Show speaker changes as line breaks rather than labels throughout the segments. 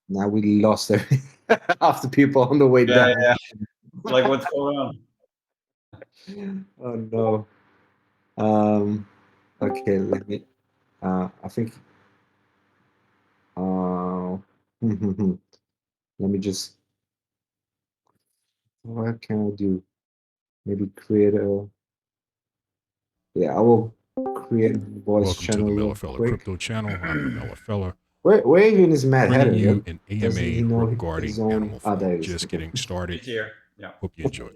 Now we lost half the people on the way
Yeah,
down.
yeah. Like, what's going on?
Oh no. Okay, let me. I think. Uh, let me just. What can I do? Maybe create a. Yeah, I will create a voice
Welcome to the
channel real
Mellifella
quick.
Crypto Channel. I'm the Mellifella,
Where even is Mad
bringing
Hatter?
you
Yep.
an
Doesn't he
AMA
know his
regarding
own?
Animal
Ah,
Farm.
there he is.
Just getting started.
He's here. Yeah.
Hope you enjoy.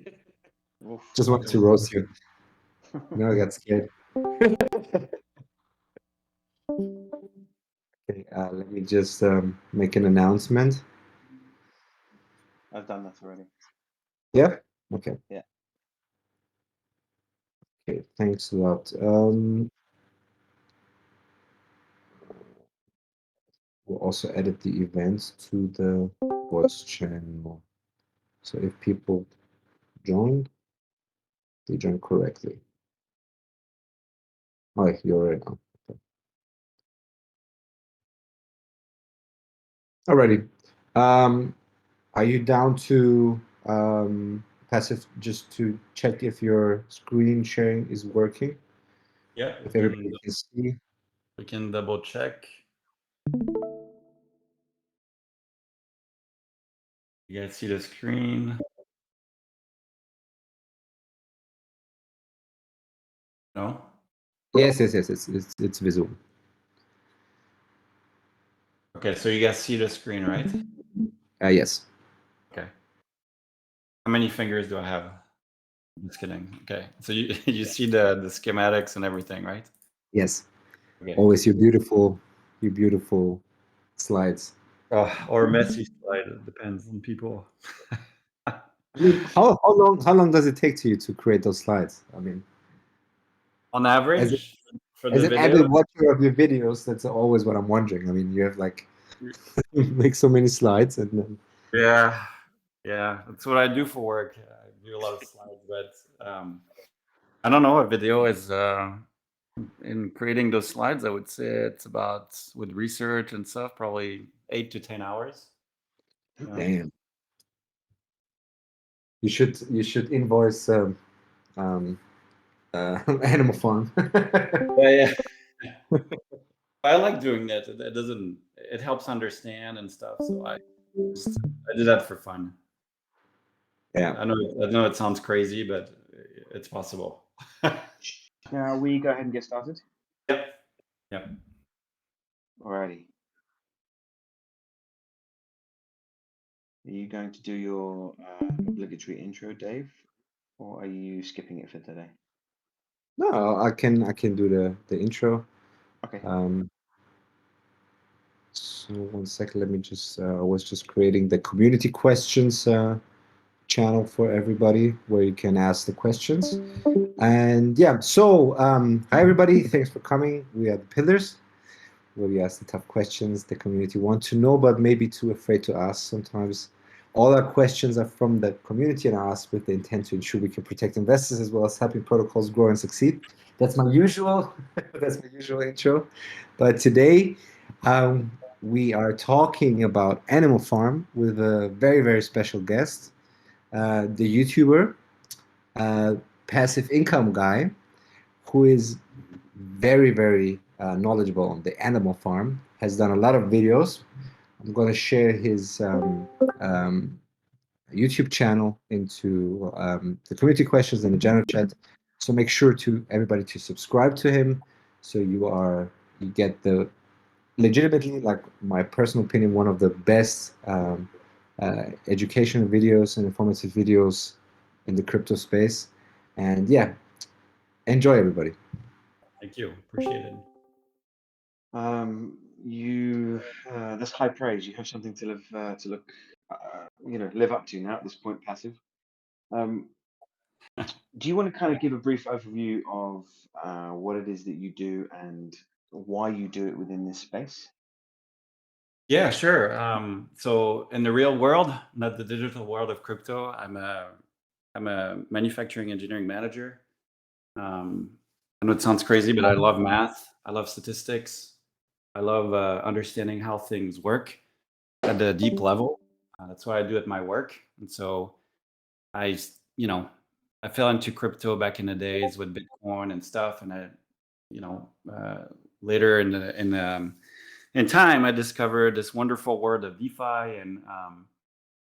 Oof.
Just wanted to roast you. Now I got scared. Okay, let me just make an announcement.
I've done that already.
Yeah? Okay.
Yeah.
Okay, thanks a lot. We'll also edit the events to the voice channel. So if people join, they join correctly. Oh, you're right now. Okay. Alrighty. Are you down to passive just to check if your screen sharing is working?
Yeah.
If everybody can see.
We can double check. You guys see the screen? No?
Yes, it's visible.
Okay, so you guys see the screen, right?
Yes.
Okay. How many fingers do I have? Just kidding. Okay. So you you see the schematics and everything, right?
Yes.
Okay.
Always your beautiful slides.
Or messy slide. It depends on people.
I mean, how long does it take to you to create those slides? I mean,
On
as
average, for
as
the
an
video,
avid watcher of your videos, that's always what I'm wondering. I mean, you have like make so many slides, and then
yeah, that's what I do for work. I do a lot of slides, but I don't know. A video is in creating those slides. I would say it's about, with research and stuff, probably 8 to 10 hours.
damn, you should invoice um, Animal Farm.
Yeah, yeah. I like doing that. It doesn't. It helps understand and stuff. So I do that for fun.
Yeah.
I know it sounds crazy, but it's possible.
Shall we go ahead and get started?
Yep. Yep.
Alrighty. Are you going to do your obligatory intro, Dave, or are you skipping it for today?
No, I can do the intro.
Okay.
So 1 second, let me just. I was just creating the community questions channel for everybody where you can ask the questions. And yeah, so hi everybody, thanks for coming. We are the Pillars, where we ask the tough questions the community want to know, but maybe too afraid to ask sometimes. All our questions are from the community and are asked with the intent to ensure we can protect investors as well as helping protocols grow and succeed. That's my usual, that's my usual intro. But today, we are talking about Animal Farm with a very special guest, the YouTuber, uh, passive income guy, who is very knowledgeable on the Animal Farm, has done a lot of videos. I'm going to share his um, YouTube channel into the community questions in the general chat. So make sure to everybody to subscribe to him, so you get the legitimately, like my personal opinion, one of the best educational videos and informative videos in the crypto space. And yeah, enjoy everybody.
Thank you. Appreciate it.
You that's high praise. You have something to look, live up to now at this point, passive. Do you want to kind of give a brief overview of what it is that you do and why you do it within this space?
Yeah, sure. So in the real world, not the digital world of crypto, I'm a manufacturing engineering manager. I know it sounds crazy, but I love math. I love statistics. I love understanding how things work. at the deep level. That's what I do at my work, and so I, you know, I fell into crypto back in the days with Bitcoin and stuff, and you know, uh, later in time, I discovered this wonderful world of DeFi, and I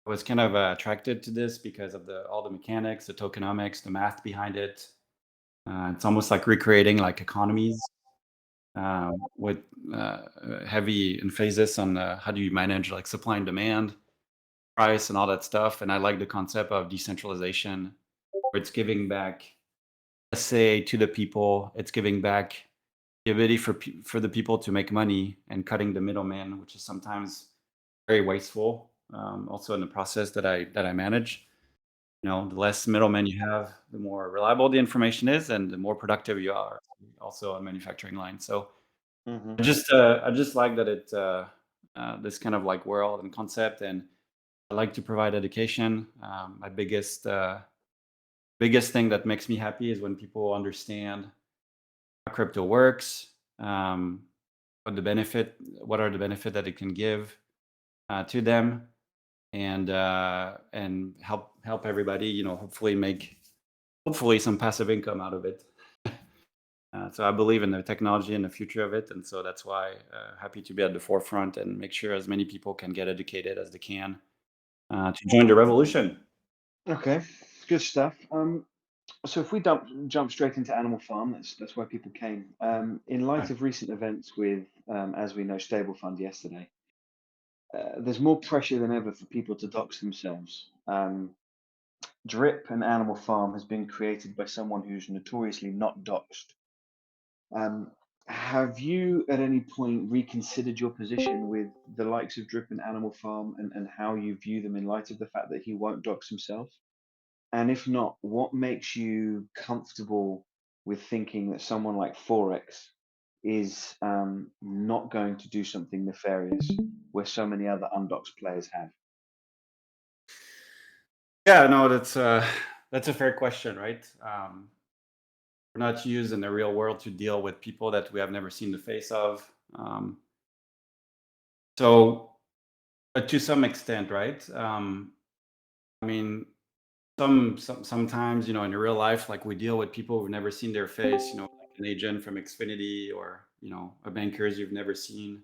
was kind of attracted to this because of all the mechanics, the tokenomics, the math behind it. It's almost like recreating like economies with heavy emphasis on how do you manage like supply and demand, price, and all that stuff. And I like the concept of decentralization, where it's giving back, let's say, to the people. It's giving back the ability for the people to make money and cutting the middleman, which is sometimes very wasteful. Also in the process that I manage, the less middlemen you have, the more reliable the information is, and the more productive you are. Also on manufacturing line. So
Hmm.
I just like that this kind of like world and concept, and I like to provide education. My biggest thing that makes me happy is when people understand how crypto works, um, what are the benefit that it can give to them, and help everybody, hopefully make some passive income out of it. So I believe in the technology and the future of it, and so that's why happy to be at the forefront and make sure as many people can get educated as they can to join the revolution.
Okay, good stuff. So if we jump straight into Animal Farm, that's where people came. In light of recent events with, as we know, Stable Fund yesterday, there's more pressure than ever for people to dox themselves. Drip and Animal Farm has been created by someone who's notoriously not doxed. Um, have you at any point reconsidered your position with the likes of Drip and Animal Farm, and how you view them in light of the fact that he won't dox himself? And if not, what makes you comfortable with thinking that someone like Forex is not going to do something nefarious where so many other undoxed players have?
Yeah, no, that's a fair question, right? We're not used in the real world to deal with people that we have never seen the face of. So, but to some extent, right? I mean, sometimes, in real life, like we deal with people who've never seen their face, like an agent from Xfinity, or a bankers you've never seen,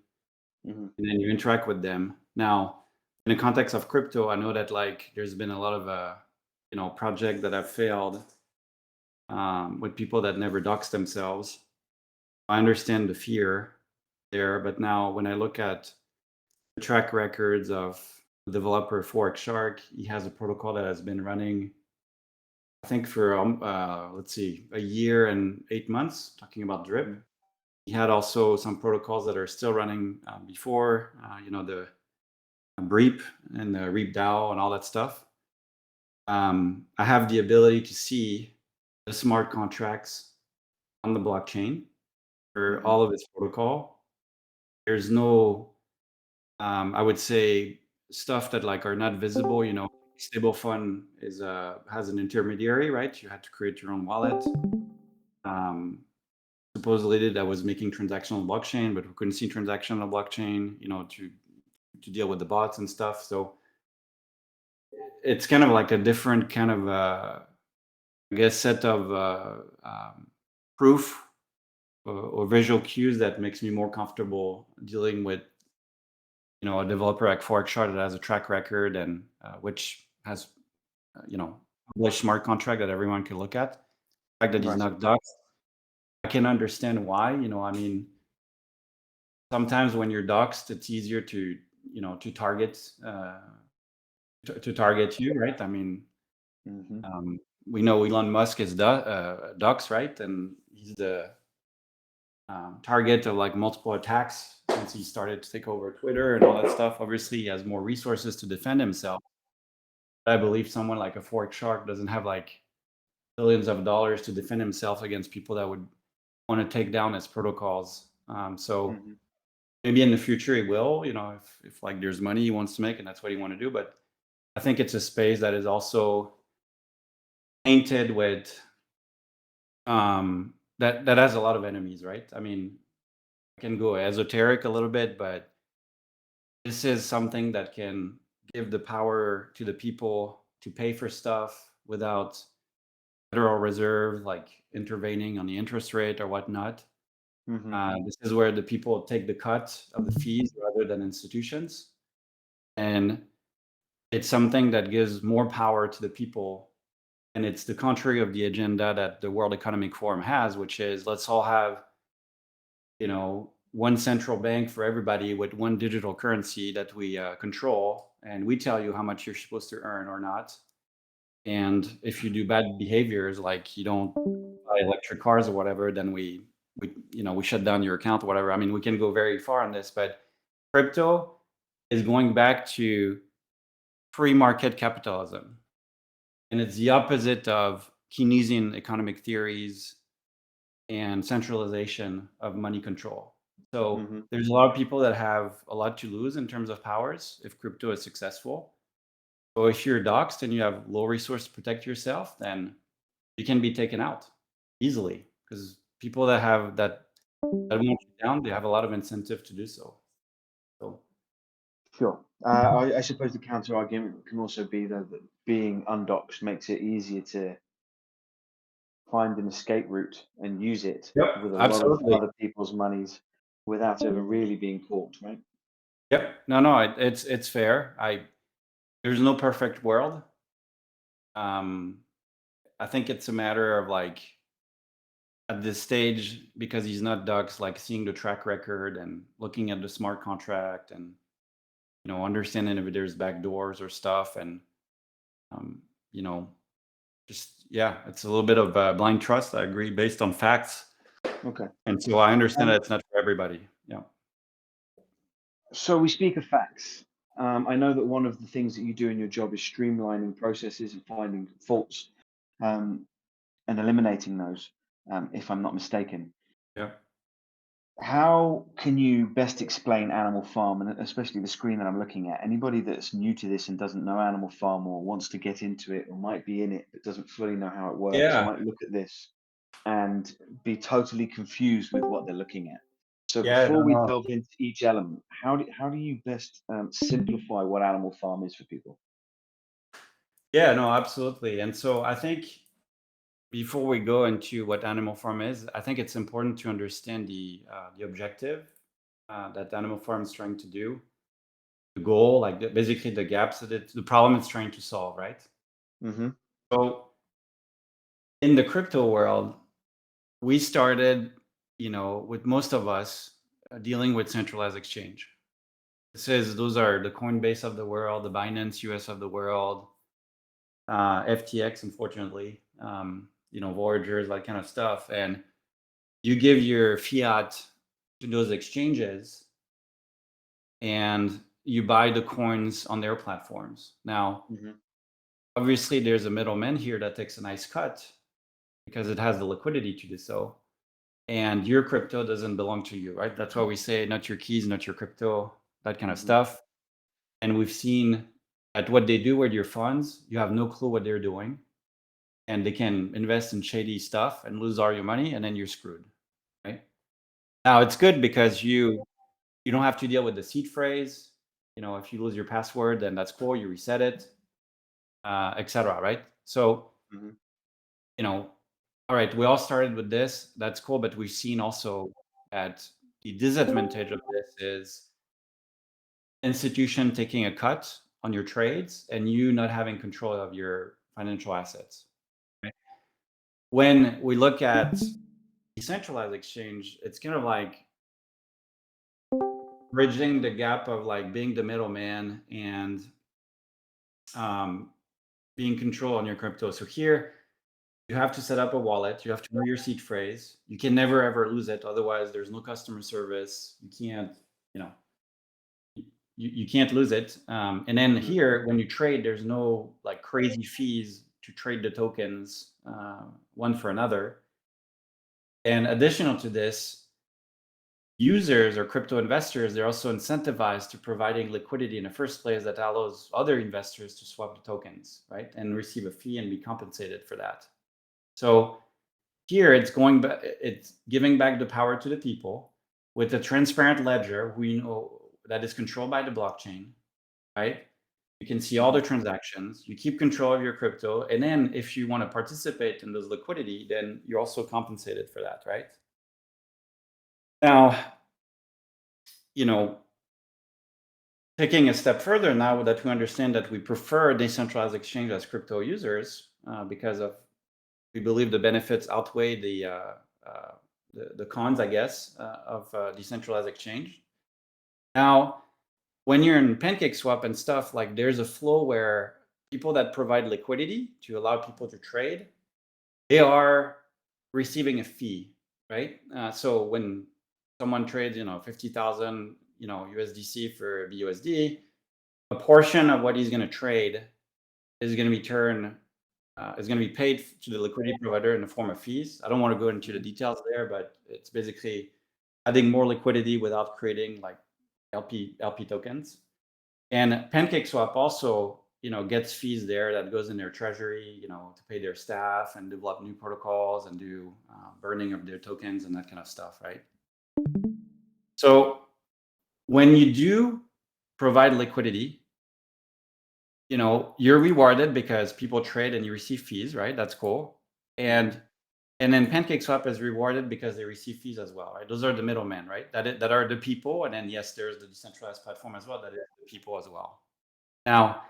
Hmm.
and then you interact with them. Now, in the context of crypto, I know that like there's been a lot of project that have failed with people that never dox themselves. I understand the fear there, but now when I look at the track records of the developer Forex Shark, he has a protocol that has been running, I think, for let's see, a year and 8 months. Talking about Drip, he had also some protocols that are still running before, the Breep and the Reap DAO and all that stuff. I have the ability to see the smart contracts on the blockchain for
Hmm.
all of its protocol. There's no, I would say, stuff that like are not visible. Stable Fund has an intermediary, right? You had to create your own wallet. Um, Supposedly that was making transaction on blockchain, but we couldn't see transaction on blockchain, to deal with the bots and stuff. So it's kind of like a different kind of, I guess, set of proof or visual cues that makes me more comfortable dealing with, a developer like Forex that has a track record, and which has, published smart contract that everyone can look at. The fact that he's
Right.
not doxed, I can understand why. I mean, sometimes when you're doxed, it's easier to target to target you, right? I mean,
Hmm.
we know Elon Musk is doxed, right? And he's the target of like multiple attacks since he started to take over Twitter and all that stuff. Obviously, he has more resources to defend himself. But I believe someone like a Forex Shark doesn't have like billions of dollars to defend himself against people that would want to take down his protocols. So
Hmm.
maybe in the future he will, if like there's money he wants to make and that's what he want to do. But I think it's a space that is also painted with that has a lot of enemies, right? I mean, I can go esoteric a little bit, but this is something that can give the power to the people to pay for stuff without Federal Reserve like intervening on the interest rate or whatnot. This is where the people take the cut of the fees rather than institutions. And it's something that gives more power to the people. And it's the contrary of the agenda that the World Economic Forum has, which is let's all have, one central bank for everybody with one digital currency that we control. And we tell you how much you're supposed to earn or not. And if you do bad behaviors, like you don't buy electric cars or whatever, then we shut down your account or whatever. I mean, we can go very far on this, but crypto is going back to free market capitalism. And it's the opposite of Keynesian economic theories and centralization of money control. So there's a lot of people that have a lot to lose in terms of powers if crypto is successful. So if you're doxxed and you have low resource to protect yourself, then you can be taken out easily because people that want you down, they have a lot of incentive to do so.
Sure. I suppose the counter argument can also be that being undoxed makes it easier to find an escape route and use it
Yep,
with a lot of
absolutely.
other people's monies without ever really being caught, right?
Yep. No, it's fair. There's no perfect world. I think it's a matter of like at this stage, because he's not doxxed, like seeing the track record and looking at the smart contract and understanding if there's backdoors or stuff, and you know, just it's a little bit of blind trust. I agree, based on facts,
Okay.
and so I understand that it's not for everybody. Yeah.
So we speak of facts. I know that one of the things that you do in your job is streamlining processes and finding faults and eliminating those, if I'm not mistaken.
Yeah.
How can you best explain Animal Farm, and especially the screen that I'm looking at? Anybody that's new to this and doesn't know Animal Farm or wants to get into it or might be in it but doesn't fully know how it works,
Yeah.
might look at this and be totally confused with what they're looking at. So
Yeah.
before we
No.
delve into each element, how do you best simplify what Animal Farm is for people?
Yeah. No. Absolutely. And so I think before we go into what Animal Farm is, I think it's important to understand the objective that Animal Farm is trying to do, the goal, like basically the gaps the problem it's trying to solve, right?
Mm-hmm.
So in the crypto world, we started, with most of us dealing with centralized exchange. Those are the Coinbase of the world, the Binance US of the world, FTX, unfortunately, Voyagers, that kind of stuff. And you give your fiat to those exchanges and you buy the coins on their platforms. Now, obviously, there's a middleman here that takes a nice cut because it has the liquidity to do so. And your crypto doesn't belong to you, right? That's why we say not your keys, not your crypto, that kind of stuff. And we've seen at what they do with your funds, you have no clue what they're doing. And they can invest in shady stuff and lose all your money, and then you're screwed, right? Now, it's good because you don't have to deal with the seed phrase. If you lose your password, then that's cool. You reset it, etc. Right? So, all right, we all started with this. That's cool, but we've seen also that the disadvantage of this is institution taking a cut on your trades and you not having control of your financial assets. Right? When we look at decentralized exchange, it's kind of like bridging the gap of like being the middleman and being control on your crypto. So here, you have to set up a wallet. You have to know your seed phrase. You can never ever lose it. Otherwise, there's no customer service. You can't, you can't lose it. And then here, when you trade, there's no like crazy fees to trade the tokens one for another. And additional to this, users or crypto investors, they're also incentivized to providing liquidity in the first place that allows other investors to swap the tokens, right? And receive a fee and be compensated for that. So here it's giving back the power to the people with a transparent ledger. We know that is controlled by the blockchain, right? You can see all the transactions, you keep control of your crypto, and then if you want to participate in those liquidity, then you're also compensated for that, right? Now, taking a step further, now that we understand that we prefer decentralized exchange as crypto users, because we believe the benefits outweigh the cons, I guess, of decentralized exchange. Now, when you're in PancakeSwap and stuff, like there's a flow where people that provide liquidity to allow people to trade, they are receiving a fee, right? So when someone trades, 50,000, USDC for BUSD, a portion of what he's going to trade is going to be paid to the liquidity provider in the form of fees. I don't want to go into the details there, but it's basically adding more liquidity without creating like LP tokens. And PancakeSwap also, gets fees there that goes in their treasury, to pay their staff and develop new protocols and do burning of their tokens and that kind of stuff, right? So when you do provide liquidity, you're rewarded because people trade and you receive fees, right? That's cool. And then PancakeSwap is rewarded because they receive fees as well, right? Those are the middlemen, right? That are the people. And then, yes, there's the decentralized platform as well, that is the people as well. Now,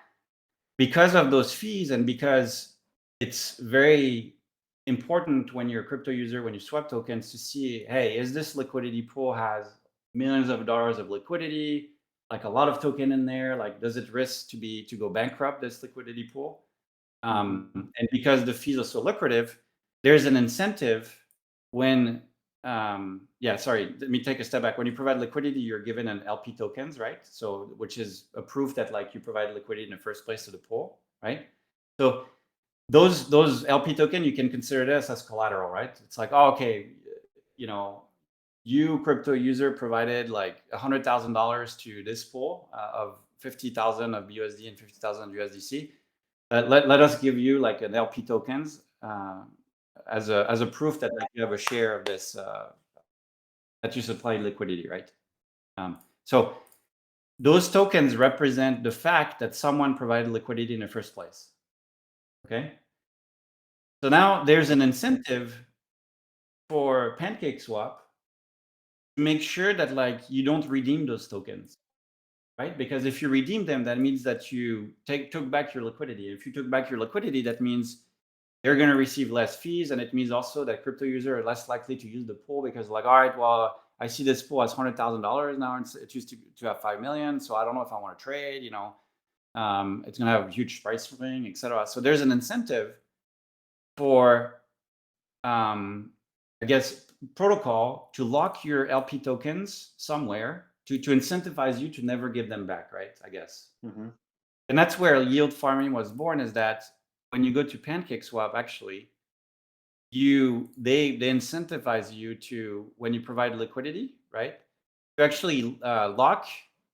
because of those fees and because it's very important when you're a crypto user, when you swap tokens, to see, hey, is this liquidity pool has millions of dollars of liquidity, like a lot of token in there? Like, does it risk to go bankrupt, this liquidity pool? And because the fees are so lucrative, there's an incentive when, let me take a step back. When you provide liquidity, you're given an LP tokens, right? So, which is a proof that like you provide liquidity in the first place to the pool, right? So those LP token, you can consider this as collateral, right? It's like, oh, okay, you crypto user provided like $100,000 to this pool of 50,000 of BUSD and 50,000 USDC. Let us give you like an LP tokens as a proof that like, you have a share of this, that you supply liquidity, right? So those tokens represent the fact that someone provided liquidity in the first place. Okay. So now there's an incentive for PancakeSwap to make sure that like you don't redeem those tokens, right? Because if you redeem them, that means that you took back your liquidity. If you took back your liquidity, that means they're going to receive less fees, and it means also that crypto users are less likely to use the pool because like, all right, well, I see this pool has $100,000 now, and it used to have 5 million, so I don't know if I want to trade. It's going to have a huge price swing, etc. So there's an incentive for, I guess, protocol to lock your LP tokens somewhere to incentivize you to never give them back, right? I guess. And that's where yield farming was born, is that when you go to PancakeSwap, actually, they incentivize you to, when you provide liquidity, right, to actually lock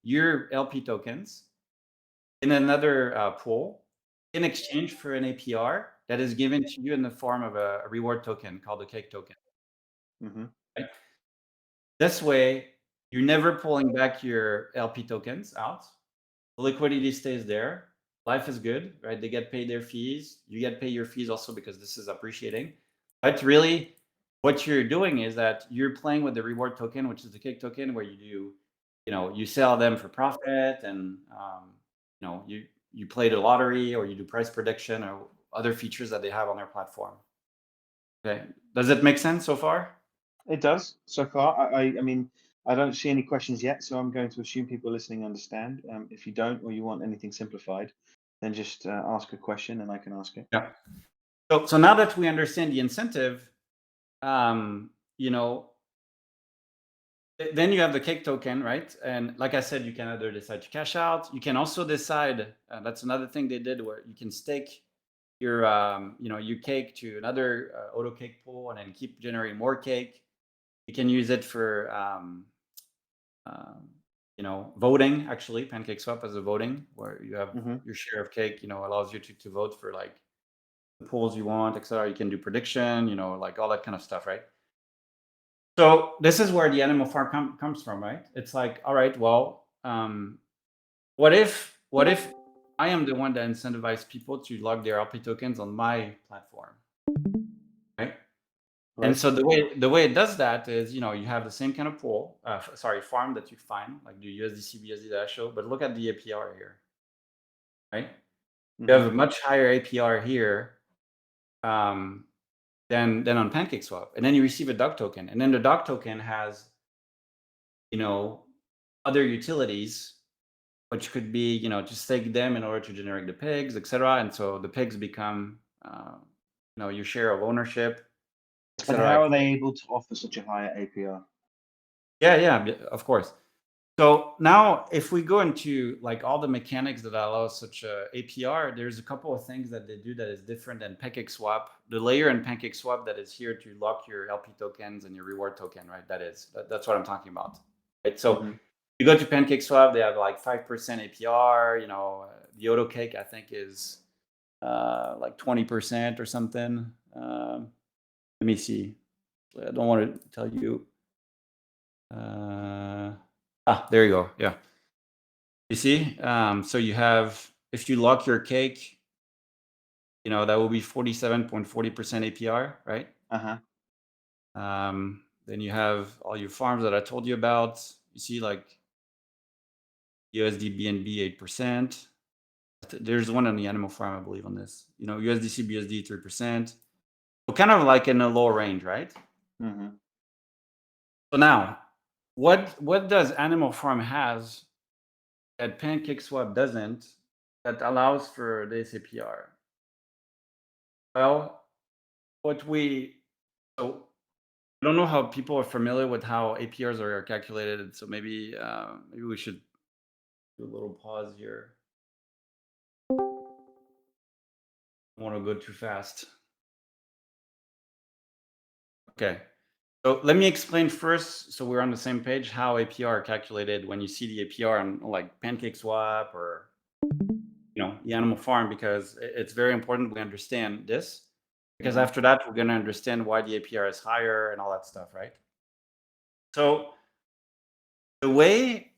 your LP tokens in another pool in exchange for an APR that is given to you in the form of a reward token called a cake token. Right? This way, you're never pulling back your LP tokens out. The liquidity stays there. Life is good, right? They get paid their fees. You get paid your fees also because this is appreciating. But really, what you're doing is that you're playing with the reward token, which is the cake token, where you you sell them for profit, and you play the lottery, or you do price prediction, or other features that they have on their platform. Okay, does it make sense so far?
It does so far. I mean, I don't see any questions yet, so I'm going to assume people listening understand. If you don't, or you want anything simplified, then just ask a question and I can ask it.
Yeah. So now that we understand the incentive, then you have the cake token, right? And like I said, you can either decide to cash out. You can also decide, that's another thing they did, where you can stake your your cake to another auto cake pool and then keep generating more cake. You can use it for voting. Actually, PancakeSwap as a voting, where you have your share of cake, allows you to vote for like the pools you want, etc. You can do prediction, like all that kind of stuff, right? So this is where the animal farm comes from, right? It's like, all right, well, what if I am the one that incentivizes people to log their LP tokens on my platform, right? And
Right.
so the way it does that is, you have the same kind of pool, farm that you find, like the USDC BSD that I showed, but look at the APR here, right? You have a much higher APR here than on PancakeSwap, and then you receive a dog token, and then the dog token has, other utilities, which could be, to stake them in order to generate the pigs, etc. And so the pigs become, your share of ownership,
And
etc.
how are they able to offer such a higher APR?
Yeah, of course. So now if we go into like all the mechanics that allow such a APR, there's a couple of things that they do that is different than PancakeSwap. The layer in PancakeSwap that is here to lock your LP tokens and your reward token, right? That's what I'm talking about. Right? So you go to PancakeSwap, they have like 5% APR, the auto cake I think is like 20% or something. Let me see. I don't want to tell you. There you go. Yeah. You see? So you have, if you lock your cake, that will be 47.40% APR, right? Then you have all your farms that I told you about. You see like USD BNB 8%. There's one on the animal farm, I believe, on this. USDC BSD 3%. So kind of like in a low range, right? So now, what does Animal Farm has that PancakeSwap doesn't, that allows for this APR? Well, so I don't know how people are familiar with how APRs are calculated, so maybe we should do a little pause here. I don't want to go too fast. Okay. So let me explain first, so we're on the same page, how APR are calculated when you see the APR on like PancakeSwap or the Animal Farm, because it's very important we understand this, because after that we're going to understand why the APR is higher and all that stuff, right? So the way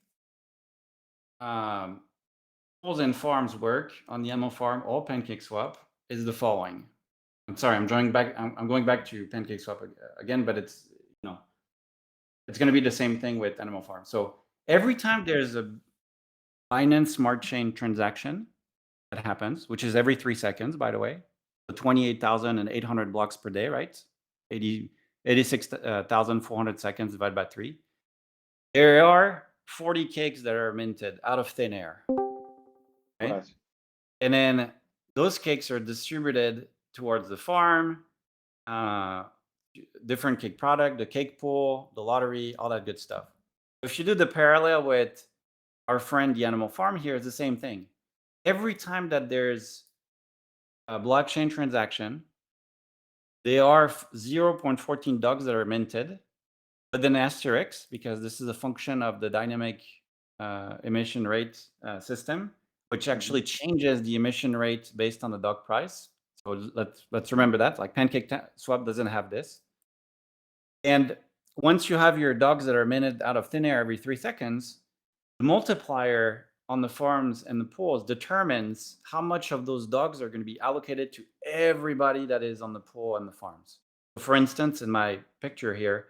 pools and farms work on the Animal Farm or PancakeSwap is the following. I'm sorry, I'm going back to PancakeSwap again, but it's it's going to be the same thing with Animal Farm. So every time there's a Binance Smart Chain transaction that happens, which is every 3 seconds, by the way, so 28,800 blocks per day, right? 86,400 seconds divided by 3. There are 40 cakes that are minted out of thin air. Right? And then those cakes are distributed towards the farm, different cake product, the cake pool, the lottery, all that good stuff. If you do the parallel with our friend the Animal Farm here, it's the same thing. Every time that there's a blockchain transaction, there are 0.14 dogs that are minted, but then asterisk, because this is a function of the dynamic emission rate system, which actually changes the emission rate based on the dog price. So let's remember that. Like PancakeSwap doesn't have this. And once you have your dogs that are minted out of thin air every 3 seconds, the multiplier on the farms and the pools determines how much of those dogs are going to be allocated to everybody that is on the pool and the farms. So for instance, in my picture here,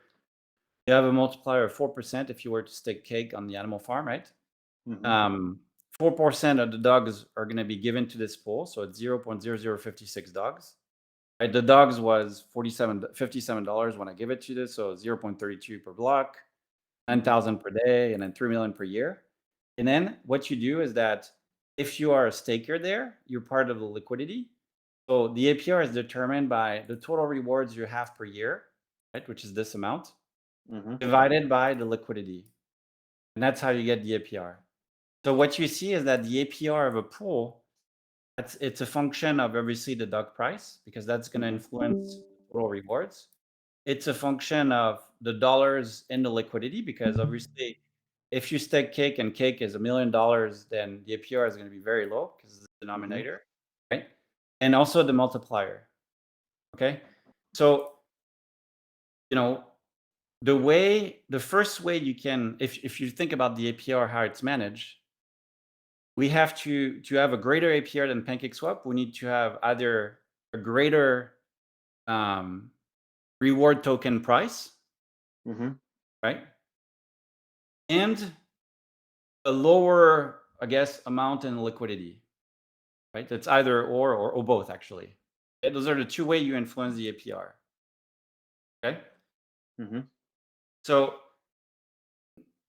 you have a multiplier of 4% if you were to stake cake on the Animal Farm, right? 4% of the dogs are going to be given to this pool, so it's 0.0056 dogs. Right? The dogs was $57 when I give it to this, so 0.32 per block, 9,000 per day, and then 3 million per year. And then what you do is that if you are a staker there, you're part of the liquidity. So the APR is determined by the total rewards you have per year, right, which is this amount, divided by the liquidity. And that's how you get the APR. So what you see is that the APR of a pool, it's a function of obviously the dog price, because that's going to influence total rewards. It's a function of the dollars in the liquidity, because obviously if you stake cake and cake is $1 million, then the APR is going to be very low because it's the denominator, right? And also the multiplier. Okay. So, the first way you can, if you think about the APR, how it's managed, we have to have a greater APR than PancakeSwap. We need to have either a greater reward token price,
Mm-hmm.
right? And a lower, I guess, amount in liquidity, right? That's either or both, actually. Okay, those are the two ways you influence the APR. Okay.
Mm-hmm.
So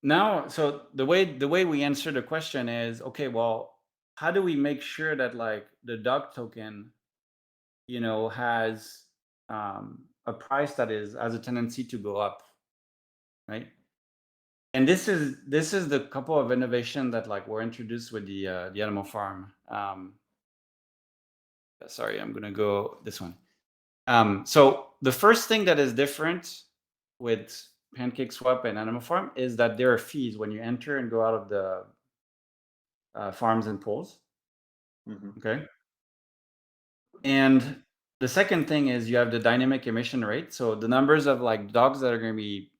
now, so the way we answer the question is, okay, well, how do we make sure that like the dog token, has a price that has a tendency to go up, right? And this is the couple of innovation that like were introduced with the Animal Farm. Sorry, I'm gonna go this one. So the first thing that is different with PancakeSwap and Animal Farm is that there are fees when you enter and go out of the farms and pools.
Mm-hmm.
Okay. And the second thing is you have the dynamic emission rate. So the numbers of like dogs that are going to be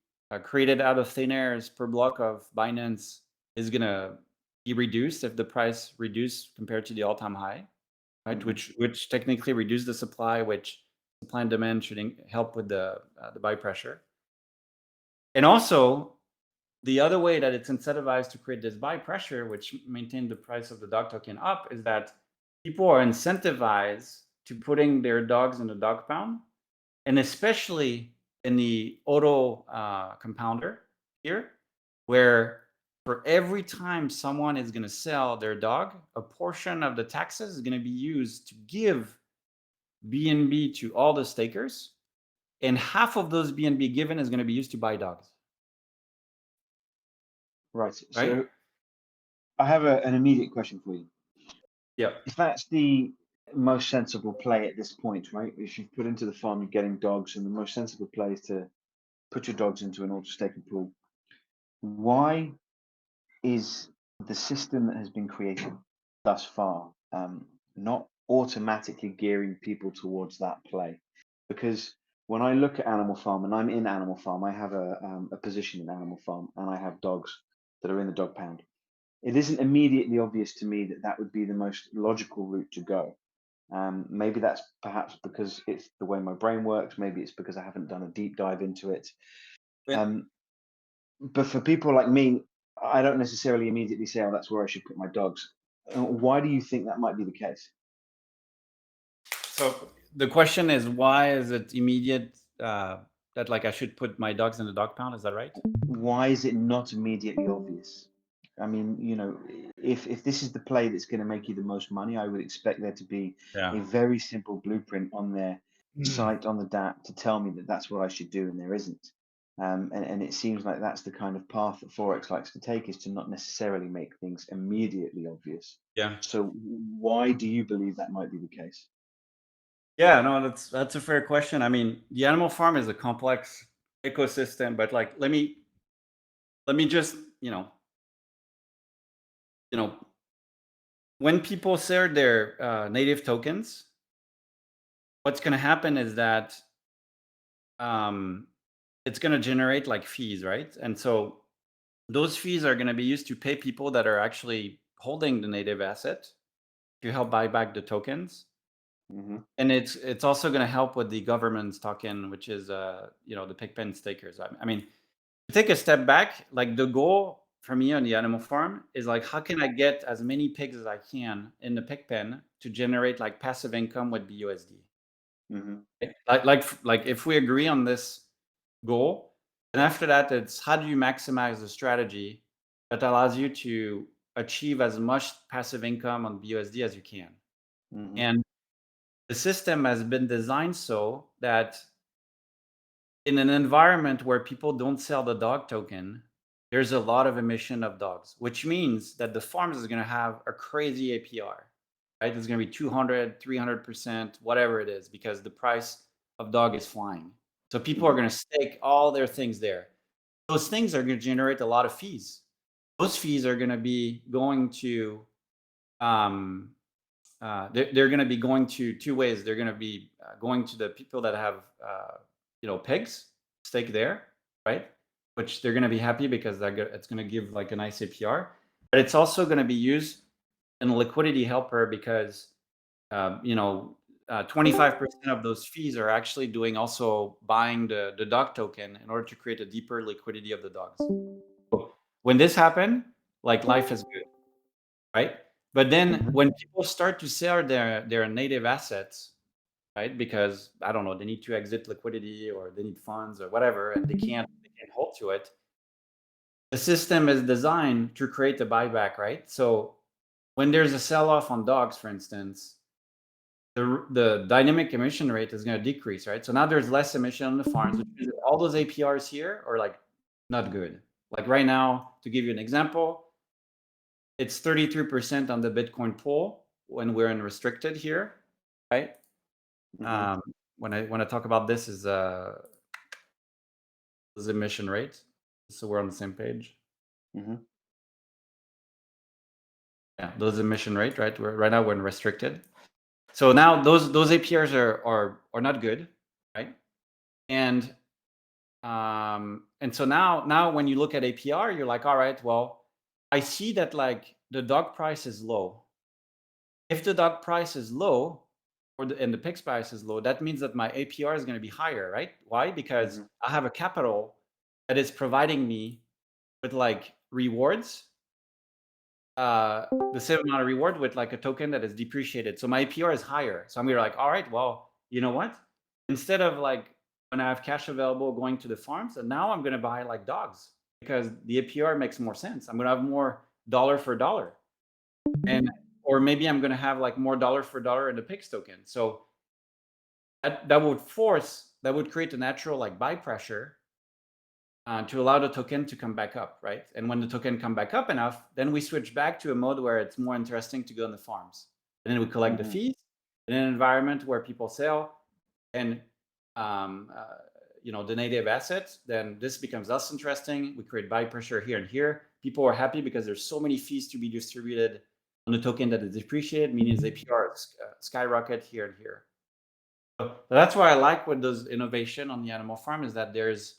created out of thin air per block of Binance is going to be reduced if the price reduced compared to the all-time high, right?
Mhm.
Which technically reduce the supply, which supply and demand should help with the buy pressure. And also the other way that it's incentivized to create this buy pressure, which maintain the price of the dog token up, is that people are incentivized to putting their dogs in the dog pound, and especially in the auto compounder here, where for every time someone is going to sell their dog, a portion of the taxes is going to be used to give BNB to all the stakers, and half of those BNB given is going to be used to buy dogs,
Right.
right?
So I have an immediate question for you.
Yeah.
If that's the most sensible play at this point, right? If you've put into the farm, you're getting dogs, and the most sensible play is to put your dogs into an auto staking pool. Why is the system that has been created thus far not automatically gearing people towards that play? Because when I look at Animal Farm, and I'm in Animal Farm, I have a position in Animal Farm, and I have dogs that are in the dog pound. It isn't immediately obvious to me that that would be the most logical route to go. Maybe that's perhaps because it's the way my brain works. Maybe it's because I haven't done a deep dive into it. Um, but for people like me, I don't necessarily immediately say, "Oh, that's where I should put my dogs." Why do you think that might be the case?
So the question is, why is it immediate that like I should put my dogs in the dog pound? Is that right?
Why is it not immediately obvious? I mean, if this is the play that's going to make you the most money, I would expect there to be
Yeah.
a very simple blueprint on their
Mm.
site on the DApp to tell me that that's what I should do, and there isn't. And it seems like that's the kind of path that Forex likes to take, is to not necessarily make things immediately obvious.
Yeah.
So why do you believe that might be the case?
Yeah, no, that's a fair question. I mean, the Animal Farm is a complex ecosystem, but like let me just, when people share their native tokens, what's going to happen is that it's going to generate like fees, right? And so those fees are going to be used to pay people that are actually holding the native asset to help buy back the tokens.
Mm-hmm.
And it's also going to help with the government's token, which is the PigPen stakers. I mean, to take a step back, like the goal for me on the Animal Farm is like, how can I get as many pigs as I can in the PigPen to generate like passive income with BUSD?
Mm-hmm.
Like if we agree on this goal, and after that, it's how do you maximize the strategy that allows you to achieve as much passive income on BUSD as you can.
Mm-hmm.
And the system has been designed so that in an environment where people don't sell the dog token, there's a lot of emission of dogs, which means that the farms is going to have a crazy APR, right? It's going to be 200, 300%, whatever it is, because the price of dog is flying. So people are going to stake all their things there. Those things are going to generate a lot of fees. Those fees are going to be going to they're going to be going to two ways. They're going to be going to the people that have pigs stake there, right? Which they're going to be happy because it's going to give like a nice APR. But it's also going to be used in a liquidity helper because, 25% of those fees are actually doing also buying the dog token in order to create a deeper liquidity of the dogs. So when this happened, like life is good, right? But then when people start to sell their native assets, right? Because I don't know, they need to exit liquidity or they need funds or whatever, and they can't hold to it. The system is designed to create a buyback, right? So when there's a sell-off on dogs, for instance, the dynamic emission rate is going to decrease, right? So now there's less emission on the farms, which means that all those APRs here are like not good. Like right now, to give you an example, it's 33% on the Bitcoin pool when we're in restricted here, right? When I talk about this is emission rate, so we're on the same page. Yeah, those emission rate, right? Right now we're in restricted. So now those APRs are not good, right? And so now when you look at APR, you're like, all right, well, I see that like the dog price is low. If the dog price is low, and the PIX price is low, that means that my APR is going to be higher, right? Why? Because I have a capital that is providing me with like rewards, the same amount of reward with like a token that is depreciated. So my APR is higher. So I'm gonna like, all right, well, you know what? Instead of like when I have cash available going to the farms, and now I'm gonna buy like dogs because the APR makes more sense. I'm gonna have more dollar for dollar, or maybe I'm gonna have like more dollar for dollar in the PIX token. So that would create a natural like buy pressure to allow the token to come back up, right? And when the token come back up enough, then we switch back to a mode where it's more interesting to go in the farms. And then we collect the fees in an environment where people sell and the native assets, then this becomes less interesting. We create buy pressure here and here. People are happy because there's so many fees to be distributed on the token that is depreciated, meaning the APR skyrocket here and here. So that's why I like what does innovation on the animal farm is that there's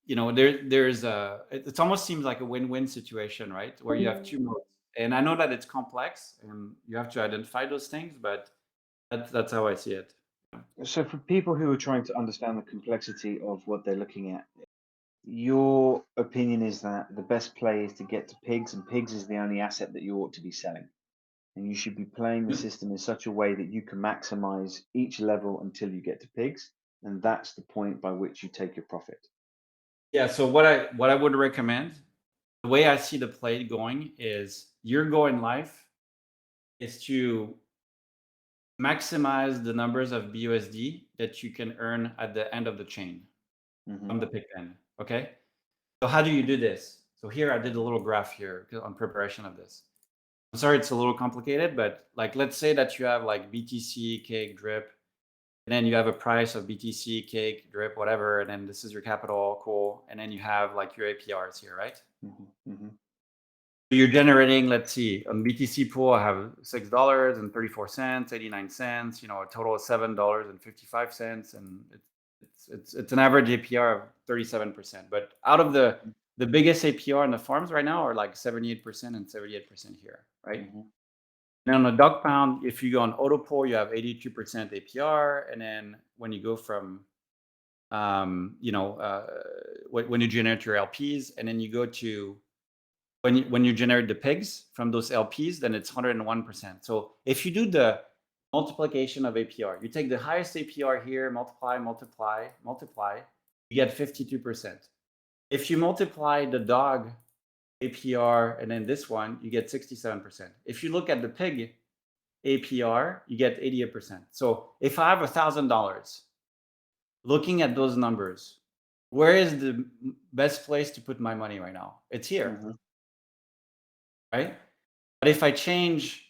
it almost seems like a win-win situation, right? Where you have two modes. And I know that it's complex and you have to identify those things, but that's how I see it.
So for people who are trying to understand the complexity of what they're looking at, your opinion is that the best play is to get to pigs, and pigs is the only asset that you ought to be selling. And you should be playing the system in such a way that you can maximize each level until you get to pigs. And that's the point by which you take your profit.
Yeah, so what I would recommend, the way I see the play going is your goal in life is to maximize the numbers of BUSD that you can earn at the end of the chain from the pig pen. Okay. So how do you do this? So here I did a little graph here on preparation of this. I'm sorry, it's a little complicated, but like, let's say that you have like BTC, cake, drip, and then you have a price of BTC, cake, drip, whatever, and then this is your capital, cool, and then you have like your APRs here, right? So you're generating, let's see, on BTC pool, I have $6.34, 89 cents, a total of $7.55, and it's an average APR of 37%. But out of the biggest APR in the farms right now are like 78% and 78% here, right? And on the dog pound, if you go on Autopool, you have 82% APR, and then when you go from when you generate your LPs, and then you go to when you generate the pigs from those LPs, then it's 101%. So if you do the multiplication of APR, you take the highest APR here, multiply, you get 52%. If you multiply the dog APR and then this one, you get 67%. If you look at the pig APR, you get 88%. So if I have $1,000, looking at those numbers, where is the best place to put my money right now? It's here. Right? But if I change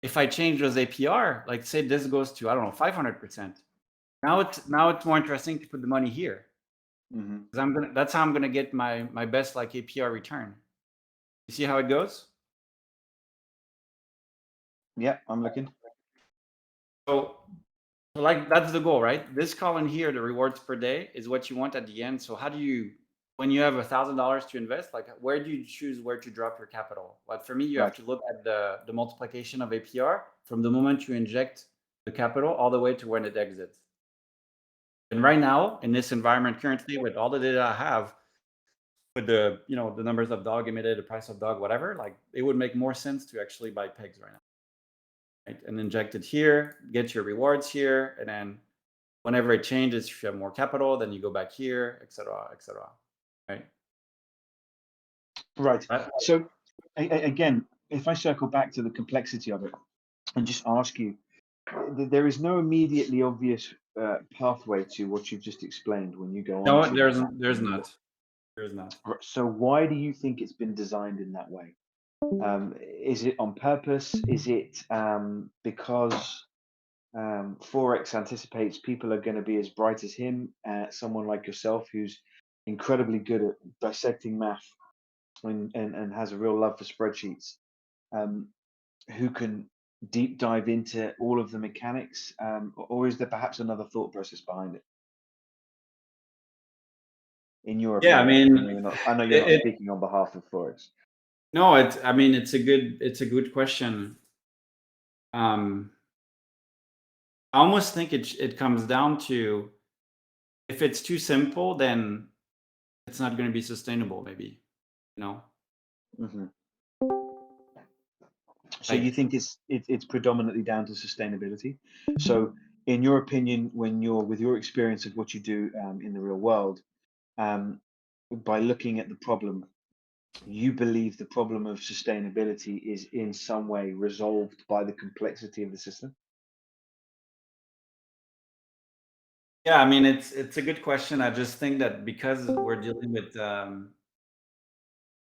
those APR, like say this goes to, I don't know, 500%. Now it's more interesting to put the money here. Because that's how I'm gonna get my best like APR return. You see how it goes?
Yeah, I'm looking.
So So like that's the goal, right? This column here, the rewards per day, is what you want at the end. So how do you, when you have $1,000 to invest, like where do you choose where to drop your capital? But for me, you have
Right.
to look at the multiplication of APR from the moment you inject the capital all the way to when it exits. And right now, in this environment currently, with all the data I have, with the the numbers of dog emitted, the price of dog, whatever, like it would make more sense to actually buy pigs right now, right? And inject it here, get your rewards here, and then whenever it changes, if you have more capital, then you go back here, et cetera, right?
Right.
Right?
So again, if I circle back to the complexity of it and just ask you, there is no immediately obvious pathway to what you've just explained when you go on
No,
to
there's not. There's not.
So why do you think it's been designed in that way? Is it on purpose? Is it because Forex anticipates people are going to be as bright as him, someone like yourself who's incredibly good at dissecting math and has a real love for spreadsheets, um, who can deep dive into all of the mechanics, or is there perhaps another thought process behind it? In your
Yeah, I
opinion,
mean,
I know you're not
it,
speaking on behalf of Forex.
no, I mean, it's a good question. Um, I almost think it comes down to, if it's too simple, then it's not going to be sustainable, maybe, you know,
Hmm. So you
like,
think it's predominantly down to sustainability. So in your opinion, when you're with your experience of what you do in the real world, um, by looking at the problem, you believe the problem of sustainability is in some way resolved by the complexity of the system?
yeah, I mean, it's a good question. I just think that because we're dealing with, I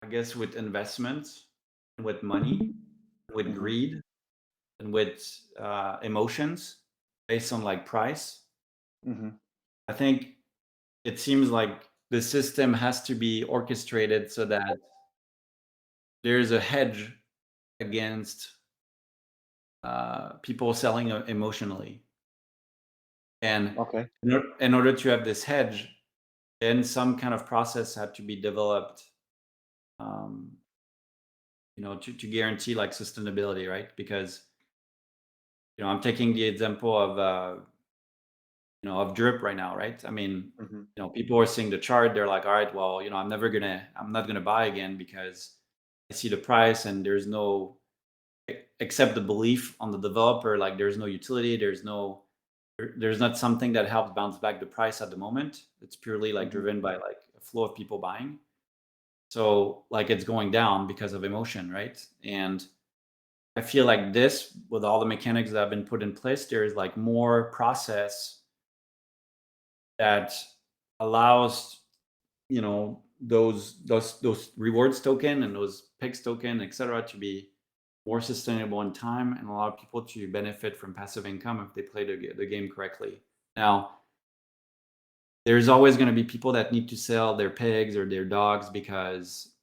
guess, with investments, with money, with
Hmm.
greed, and with emotions based on like price,
Hmm.
I think it seems like the system has to be orchestrated so that there's a hedge against people selling emotionally. And
Okay.
in order to have this hedge, then some kind of process had to be developed, um, to guarantee like sustainability, right? Because I'm taking the example of of drip right now, right? I mean,
Hmm.
people are seeing the chart, they're like, all right, well, I'm not gonna buy again because I see the price and there's no, except the belief on the developer, like there's no utility, there's not something that helps bounce back the price at the moment. It's purely like
Hmm.
driven by like a flow of people buying. So like it's going down because of emotion, right? And I feel like this, with all the mechanics that have been put in place, there's like more process that allows those rewards token and those pix token, etc., to be more sustainable in time and allow people to benefit from passive income if they play the game correctly. Now, there's always going to be people that need to sell their pigs or their dogs because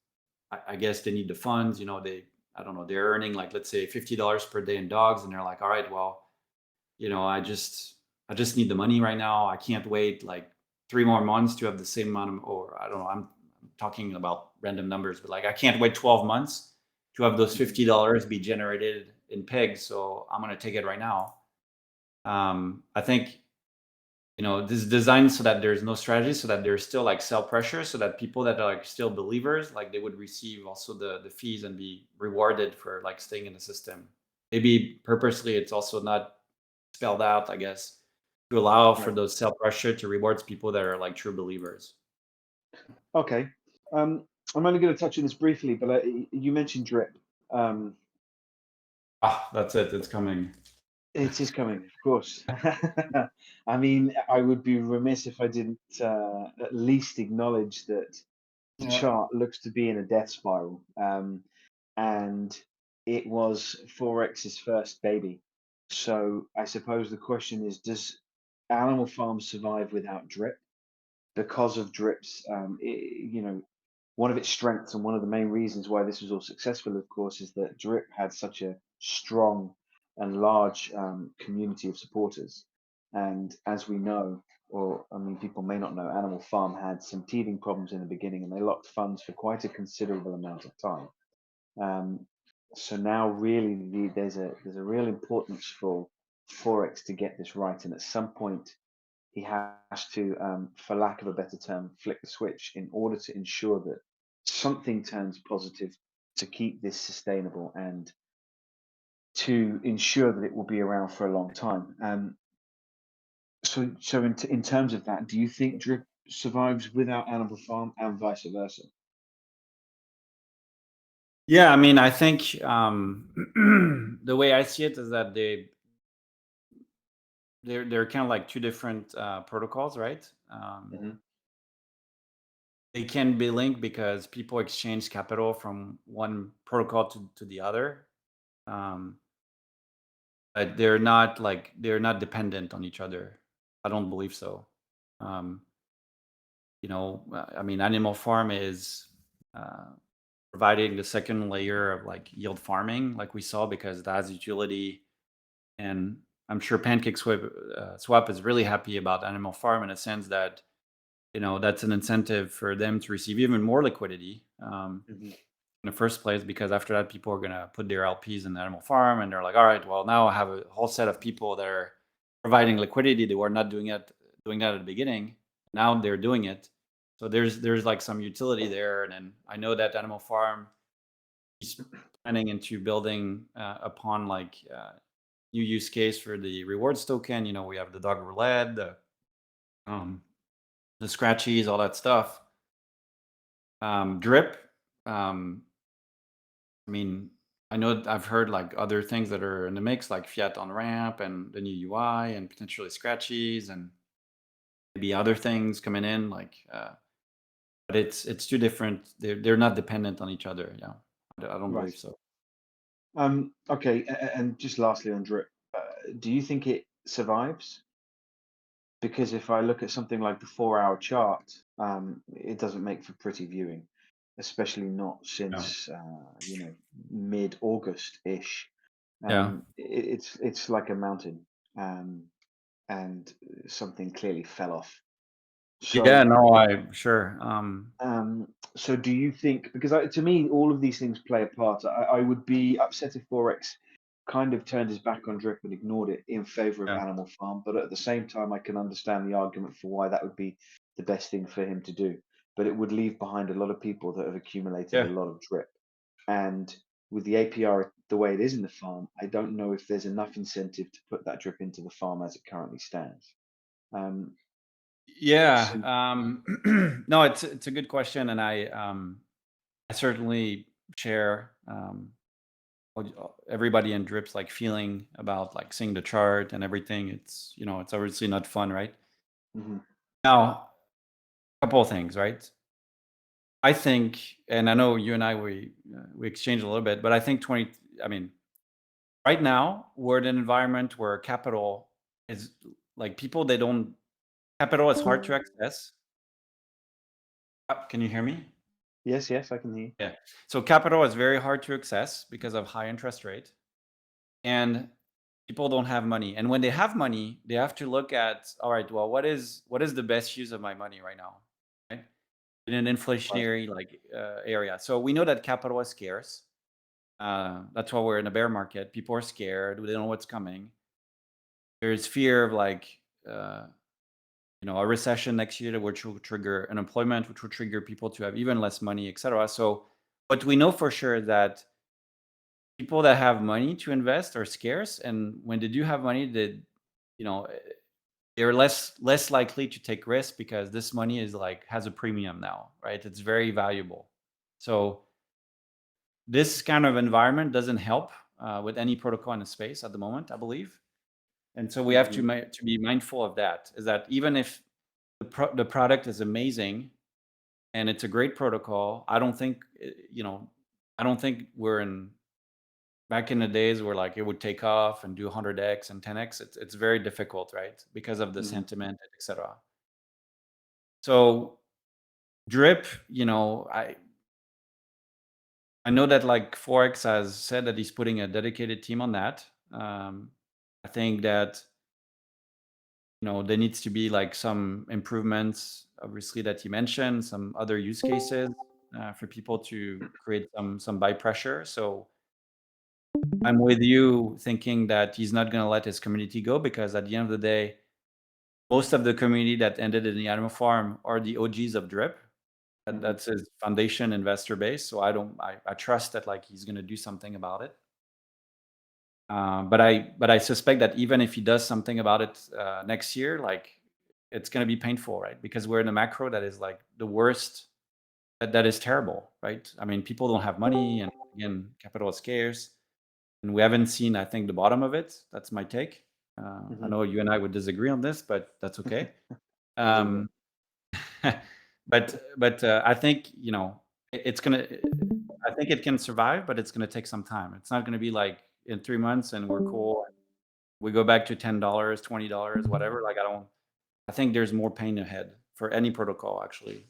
I guess they need the funds. I don't know, they're earning like, let's say, $50 per day in dogs, and they're like, all right, well, I just need the money right now. I can't wait like 3 more months to have the same amount of, or I don't know, I'm talking about random numbers, but like I can't wait 12 months to have those $50 be generated in pigs. So I'm going to take it right now. I think, this is designed so that there's no strategy, so that there's still like sell pressure, so that people that are like still believers, like they would receive also the fees and be rewarded for like staying in the system. Maybe purposely, it's also not spelled out, I guess, to allow for
Right.
those sell pressure to rewards people that are like true believers.
Okay. I'm only going to touch on this briefly, but you mentioned drip. Um,
That's it. It's coming.
It is coming, of course. I mean, I would be remiss if I didn't at least acknowledge that the
Yeah.
chart looks to be in a death spiral. And it was Forex's first baby. So I suppose the question is, does Animal Farm survive without drip? Because of drips, one of its strengths and one of the main reasons why this was all successful, of course, is that Drip had such a strong and large community of supporters. And as we know, or I mean, people may not know, Animal Farm had some teething problems in the beginning, and they locked funds for quite a considerable amount of time. So now, really, there's a real importance for Forex to get this right, and at some point, he has to, for lack of a better term, flick the switch in order to ensure that something turns positive to keep this sustainable and to ensure that it will be around for a long time. So in terms of that, do you think Drip survives without Animal Farm and vice versa?
Yeah, I mean, I think the way I see it is that they're kind of like two different protocols, right?
Hmm.
They can be linked because people exchange capital from one protocol to the other. Um, but they're not dependent on each other. I don't believe so. Um, I mean, Animal Farm is uh, providing the second layer of like yield farming, like we saw, because it has utility. And I'm sure Swap is really happy about Animal Farm in a sense that that's an incentive for them to receive even more liquidity
Hmm.
in the first place, because after that, people are gonna put their LPs in Animal Farm, and they're like, all right, well, now I have a whole set of people that are providing liquidity. They were not doing that at the beginning. Now they're doing it. So there's like some utility there, and then I know that Animal Farm is planning into building upon like new use case for the rewards token. We have the dog roulette, um, the scratchies, all that stuff. Drip. Um, I mean, I know I've heard like other things that are in the mix, like Fiat on ramp and the new UI and potentially scratchies and maybe other things coming in. But it's two different. They're not dependent on each other. Yeah, I don't
Right.
believe so.
Okay. And just lastly on Drip, do you think it survives? Because if I look at something like the 4 hour chart, it doesn't make for pretty viewing, especially not
Yeah,
since mid August ish.
yeah,
It's like a mountain, um, and something clearly fell off.
yeah.
So
No, I sure.
so do you think, because to me, all of these things play a part. I would be upset if Forex kind of turned his back on Drip and ignored it in favor of
Yeah,
Animal Farm. But at the same time, I can understand the argument for why that would be the best thing for him to do. But it would leave behind a lot of people that have accumulated a
yeah.
lot of Drip. And with the APR the way it is in the farm, I don't know if there's enough incentive to put that Drip into the farm as it currently stands. Um,
Yeah.
so
No, it's a good question, and I certainly share everybody in Drips like feeling about like seeing the chart and everything. It's obviously not fun, right?
mhm,
Now, a couple of things, right? I think, and I know you and I we exchanged a little bit, but I think I mean, right now we're in an environment where capital is like people they don't capital is hard to access. Can you hear me?
yes, I can hear you.
Yeah. So capital is very hard to access because of high interest rate, and people don't have money. And when they have money, they have to look at, all right, well, what is the best use of my money right now, right? In an
Right.
inflationary like area. So we know that capital is scarce. That's why we're in a bear market. People are scared. They don't know what's coming. There's fear of like a recession next year, which will trigger unemployment, which will trigger people to have even less money, etc. So what we know for sure is that people that have money to invest are scarce, and when they do have money, you know eh, they're less likely to take risks because this money is like has a premium now, right? It's very valuable. So this kind of environment doesn't help with any protocol in the space at the moment, I believe. And so we have to
Mhm.
to be mindful of that. Is that even if the product is amazing and it's a great protocol, I don't think we're in back in the days where like it would take off and do 100x and 10x. It's very difficult, right? Because of the
Mhm.
sentiment, etc. So drip, I know that like Forex has said that he's putting a dedicated team on that. I think that there needs to be like some improvements, obviously, that you mentioned, some other use cases for people to create some buy pressure. So I'm with you thinking that he's not going to let his community go, because at the end of the day, most of the community that ended in the Animal Farm are the OGs of Drip.
Mhm.
That's his foundation investor base. So I trust that like he's going to do something about it. But I suspect that even if he does something about it next year, like it's going to be painful, right? Because we're in a macro that is like the worst. That is terrible, right? I mean, people don't have money, and again, capital is scarce, and we haven't seen, I think, the bottom of it. That's my take. I
Mhm.
know you and I would disagree on this, but that's okay.
As always.
But I think it's gonna. I think it can survive, but it's gonna take some time. It's not gonna be like in 3 months and we're cool. We go back to $10, $20, whatever. Like I think there's more pain ahead for any protocol, actually.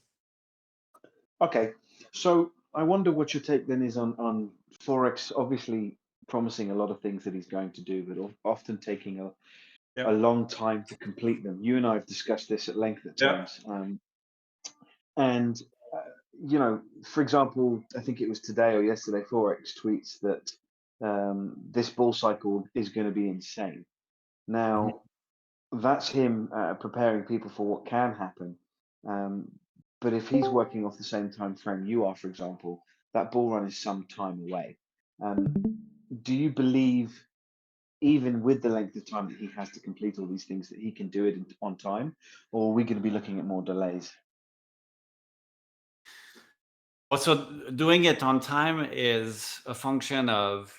Okay, so I wonder what your take then is on Forex. Obviously, promising a lot of things that he's going to do, but often taking a
Yeah.
long time to complete them. You and I have discussed this at length at
Yeah.
times. And, for example, I think it was today or yesterday, Forex tweets that this bull cycle is going to be insane. Now, that's him preparing people for what can happen. Um, but if he's working off the same time frame you are, for example, that bull run is some time away. Um, do you believe, even with the length of time that he has to complete all these things, that he can do it on time, or are we going to be looking at more delays?
Also, doing it on time is a function of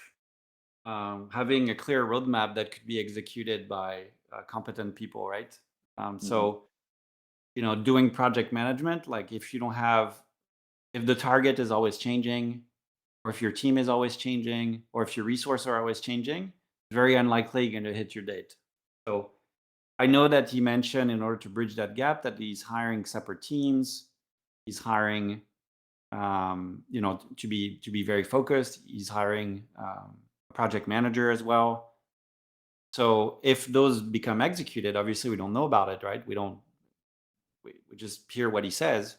having a clear roadmap that could be executed by competent people, right? So, doing project management, like if you don't have, if the target is always changing, or if your team is always changing, or if your resources are always changing, it's very unlikely you're going to hit your date. So I know that he mentioned, in order to bridge that gap, that he's hiring separate teams. He's hiring, to be very focused. He's hiring a project manager as well. So if those become executed, obviously we don't know about it, right? We just hear what he says.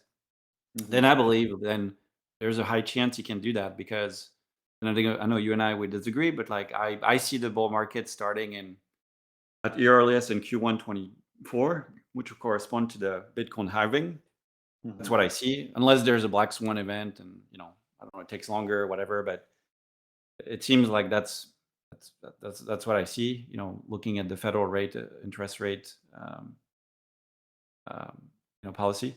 Then I believe then there's a high chance he can do that, because, and I know you and I would disagree, but like I see the bull market starting at the earliest in Q1 24, which will correspond to the Bitcoin halving. That's what I see, unless there's a black swan event, and I don't know, it takes longer, whatever. But it seems like that's what I see. Looking at the federal rate, interest rate, policy.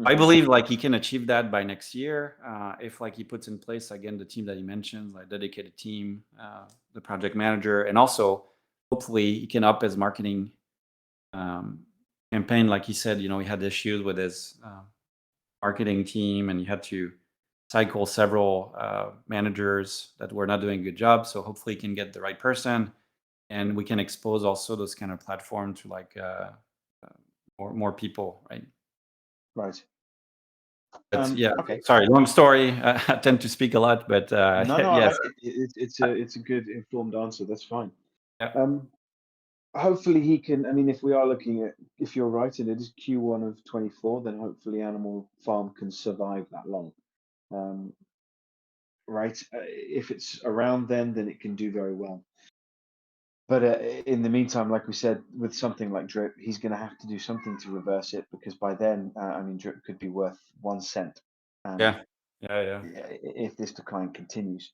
I believe like he can achieve that by next year, if like he puts in place again the team that he mentions, like dedicated team, the project manager, and also hopefully he can up his marketing campaign. Like he said, he had issues with his marketing team, and he had to cycle several managers that were not doing a good job. So hopefully he can get the right person, and we can expose also those kind of platforms to like more people, right?
Right.
But yeah,
Okay.
sorry, long story. I tend to speak a lot, but
No, no, I
yes,
like it. It's a good informed answer. That's fine.
yeah,
Hopefully he can. I mean, if we are looking at, if you're right and it is Q1 of 24, then hopefully Animal Farm can survive that long. Um, right? If it's around then it can do very well. But in the meantime, like we said, with something like Drip, he's going to have to do something to reverse it, because by then, I mean, Drip could be worth 1 cent.
yeah, yeah.
If this decline continues.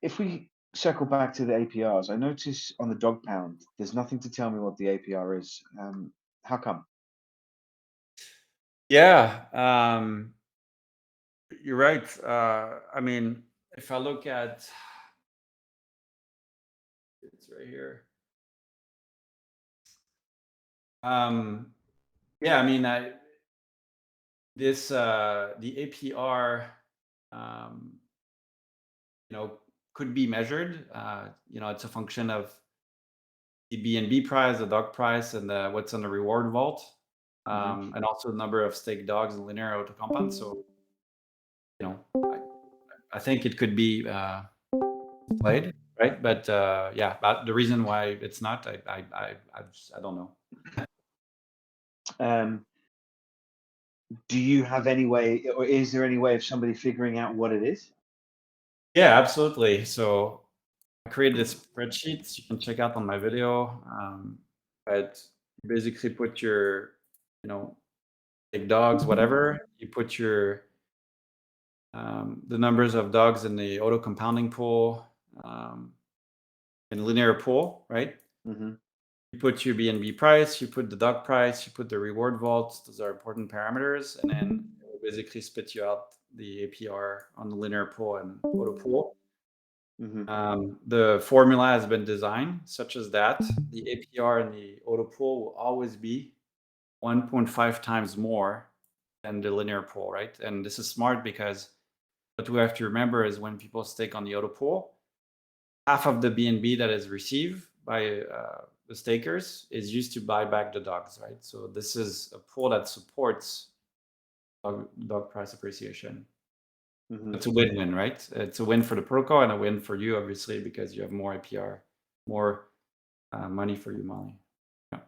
If we circle back to the APRs, I notice on the dog pound, there's nothing to tell me what the APR is. How come?
Yeah, you're right. I mean, if I look at, it's right here. Yeah, I mean, the APR, um, could be measured. It's a function of the BNB price, the dog price, and what's on the reward vault, and also the number of stake dogs and linear auto compound. So, I think it could be played, right? But yeah, but the reason why it's not, I don't know.
Do you have any way, or is there any way of somebody figuring out what it is?
Yeah, absolutely. So I created this spreadsheet you can check out on my video. But you basically put your, you know, like dogs, whatever. You put your the numbers of dogs in the auto compounding pool, in linear pool, right?
Mm-hmm.
You put your BNB price, you put the dog price, you put the reward vault. Those are important parameters, and then it will basically spit you out the APR on the linear pool and auto pool.
Mm-hmm.
The formula has been designed such as that the APR in the auto pool will always be 1.5 times more than the linear pool, right? And this is smart because what we have to remember is when people stake on the auto pool, half of the BNB that is received by the stakers is used to buy back the dogs, right? So this is a pool that supports dog price appreciation.
Mm-hmm.
It's a win-win, right? It's a win for the protocol and a win for you, obviously, because you have more APR, more money for your money. Yeah.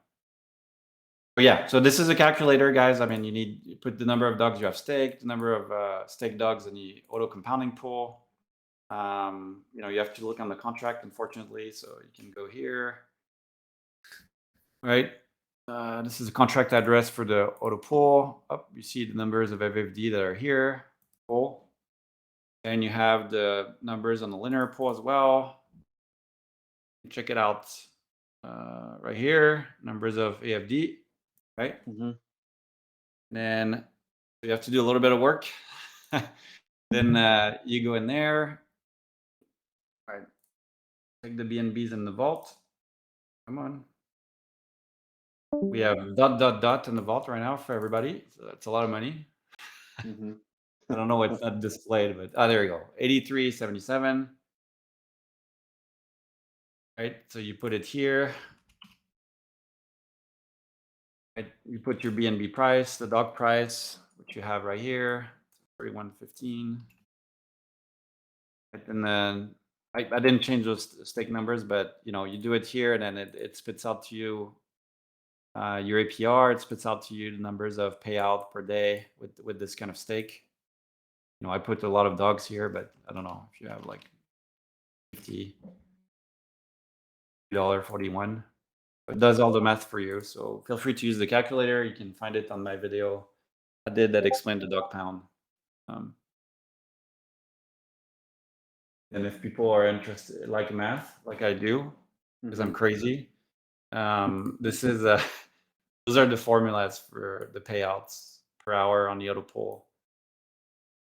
But yeah, so this is a calculator, guys. I mean, you put the number of dogs you have staked, the number of staked dogs in the auto compounding pool. You have to look on the contract, unfortunately, so you can go here, right? This is a contract address for the auto pool. Up, you see the numbers of FFD that are here. Cool. And you have the numbers on the linear pool as well. Check it out right here. Numbers of AFD, right?
Mm-hmm.
Then you have to do a little bit of work. Then you go in there. All right. Take the BNBs in the vault. Come on. We have ... in the vault right now for everybody. So that's a lot of money.
Mm-hmm.
I don't know what's not displayed, but there you go. 83.77. Right. So you put it here. Right. You put your BNB price, the dog price, which you have right here, 31.15. Right, and then I didn't change those stake numbers, but you do it here, and then it spits out to you your APR. It spits out to you the numbers of payout per day with this kind of stake. I put a lot of dogs here, but I don't know if you have like $50.41. It does all the math for you. So feel free to use the calculator. You can find it on my video I did that explained the dog pound. And if people are interested, like math, like I do, because I'm crazy, this is those are the formulas for the payouts per hour on the auto pool.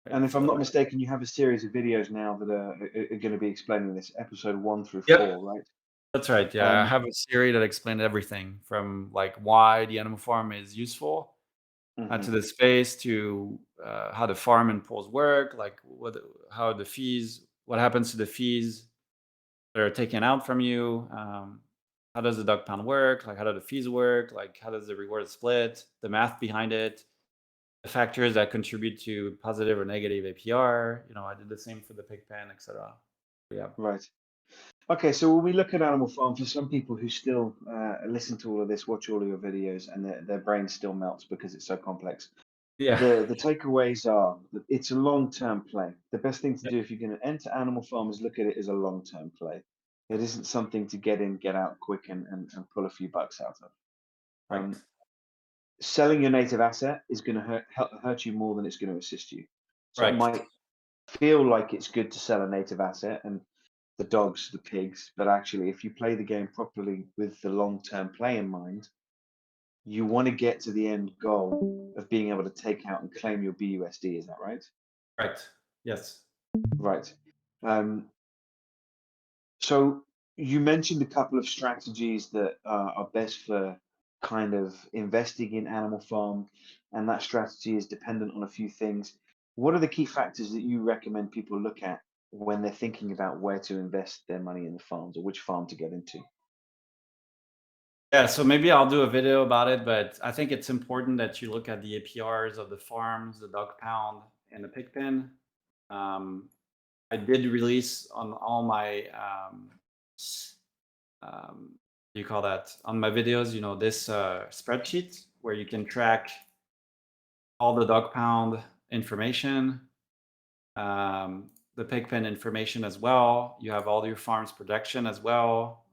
Right,
And if I'm
so-
not mistaken, you have a series of videos now that are going to be explaining this, episode 1 through
Yep.
4, right?
That's right. Yeah, I have a series that explained everything from like why the animal farm is useful to the space to how the farm and pools work, like how the fees, what happens to the fees that are taken out from you. How does the dog pound work? Like how do the fees work? Like how does the reward split? The math behind it, the factors that contribute to positive or negative APR. I did the same for the pig pen, etc. Yeah.
Right. Okay, so when we look at Animal Farm, for some people who still listen to all of this, watch all of your videos, and their brain still melts because it's so complex,
Yeah.
the takeaways are that it's a long-term play. The best thing to
Yep.
do if you're going to enter Animal Farm is look at it as a long-term play. It isn't something to get in, get out quick and pull a few bucks out of.
Right.
Selling your native asset is going to hurt you more than it's going to assist you. So
Right.
it might feel like it's good to sell a native asset and the dogs, the pigs, but actually, if you play the game properly with the long-term play in mind, you want to get to the end goal of being able to take out and claim your BUSD. Is that right?
Right. Yes.
Right. So you mentioned a couple of strategies that are best for kind of investing in Animal Farm, and that strategy is dependent on a few things. What are the key factors that you recommend people look at when they're thinking about where to invest their money in the farms or which farm to get into?
Yeah, so maybe I'll do a video about it, but I think it's important that you look at the APRs of the farms, the dog pound, and the pig pen. I did release on all my you call that on my videos, this spreadsheet where you can track all the dog pound information, the pig pen information as well. You have all your farm's production as well.